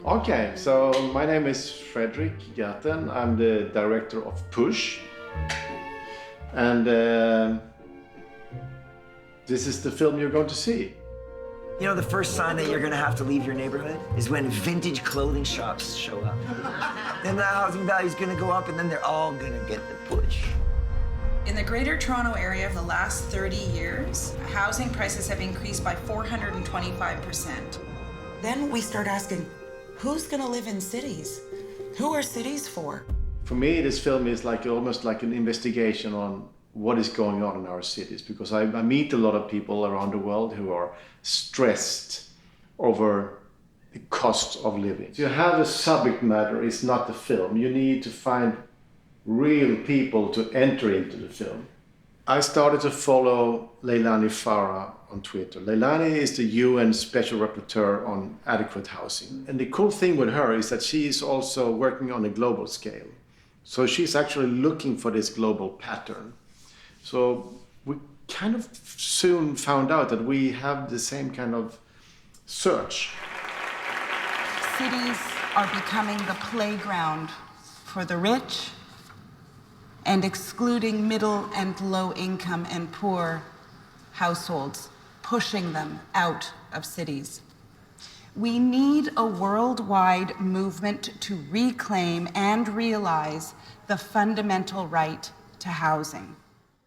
Okay, so my name is Fredrika Gertten. I'm the director of Push. And this is the film you're going to see. You know, the first sign that you're gonna have to leave your neighborhood is when vintage clothing shops show up. Then the housing value's gonna go up, and then they're all gonna get the push. In the Greater Toronto area of the last 30 years, housing prices have increased by 425%. Then we start asking, who's gonna live in cities? Who are cities for? For me, this film is almost like an investigation on what is going on in our cities, because I meet a lot of people around the world who are stressed over the cost of living. To have a subject matter is not the film. You need to find real people to enter into the film. I started to follow Leilani Farah on Twitter. Leilani is the UN Special Rapporteur on adequate housing. And the cool thing with her is that she is also working on a global scale. So she's actually looking for this global pattern. So we kind of soon found out that we have the same kind of search. Cities are becoming the playground for the rich and excluding middle and low income and poor households, pushing them out of cities. We need a worldwide movement to reclaim and realize the fundamental right to housing.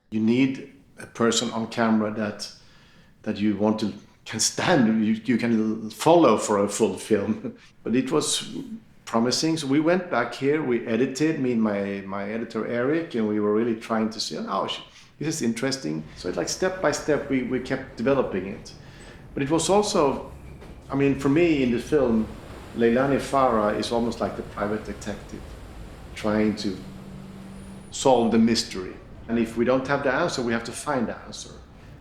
You need a person on camera that you want to can stand, you can follow for a full film. But it was promising, so we went back here, we edited, me and my editor Eric, and we were really trying to see, oh, this is interesting. So it's like step by step we kept developing it. But it was also, I mean, for me in the film, Leilani Farah is almost like the private detective trying to solve the mystery. And if we don't have the answer, we have to find the answer.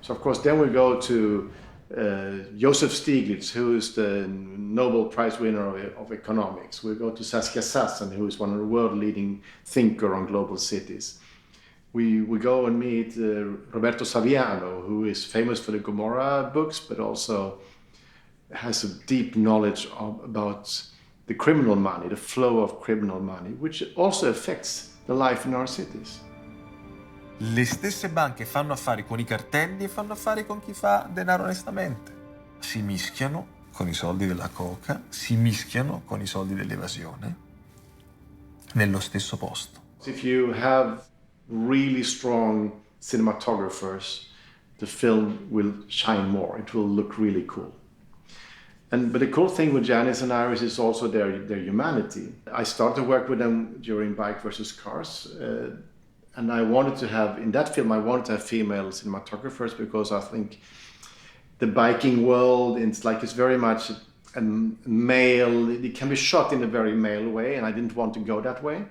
So of course, then we go to Joseph Stiglitz, who is the Nobel Prize winner of economics. We go to Saskia Sassen, who is one of the world-leading thinker on global cities. We go and meet Roberto Saviano, who is famous for the Gomorrah books, but also has a deep knowledge about the criminal money, the flow of criminal money, which also affects the life in our cities. Le stesse banche fanno affari con i cartelli e fanno affari con chi fa denaro onestamente. Si mischiano con i soldi della coca, si mischiano con i soldi dell'evasione, nello stesso posto. If you have really strong cinematographers, the film will shine more. It will look really cool. But the cool thing with Janice and Iris is also their humanity. I started to work with them during Bike versus Cars. And I wanted to have, in that film, I wanted to have female cinematographers because I think the biking world, it's very much a male, it can be shot in a very male way, and I didn't want to go that way.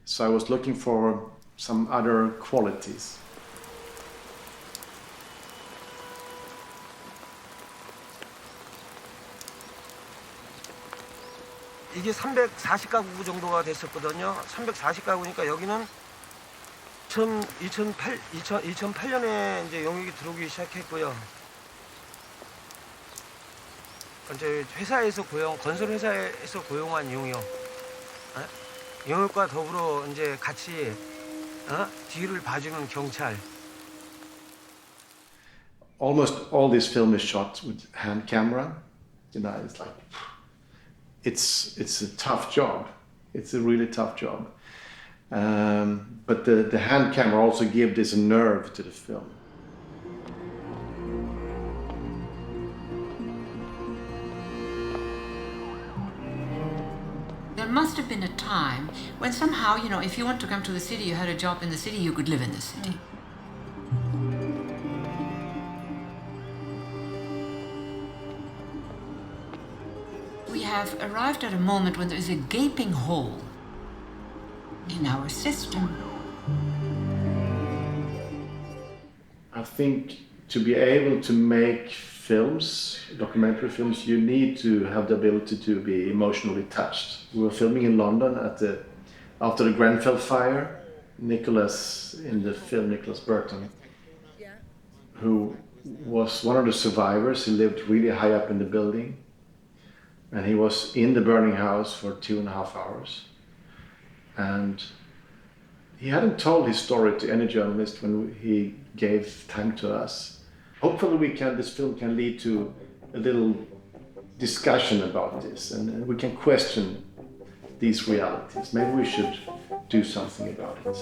So I was looking for some other qualities. 이게 340가구 정도가 됐었거든요. 340가구니까 여기는 2008년에 이제 용역이 들어오기 시작했고요. 이제 회사에서 건설 회사에서 고용한 용역, 용역과 더불어 이제 같이 뒤를 봐주는 경찰. Almost all this film is shot with hand camera. You know, it's like it's a tough job. It's a really tough job. But the hand camera also gives this nerve to the film. There must have been a time when somehow, you know, if you want to come to the city, you had a job in the city, you could live in the city. We have arrived at a moment when there is a gaping hole in our system. I think to be able to make films, documentary films, you need to have the ability to be emotionally touched. We were filming in London after the Grenfell fire. Nicholas, in the film, Nicholas Burton, who was one of the survivors, he lived really high up in the building. And he was in the burning house for 2.5 hours. And he hadn't told his story to any journalist when he gave time to us. Hopefully this film can lead to a little discussion about this, and we can question these realities. Maybe we should do something about it.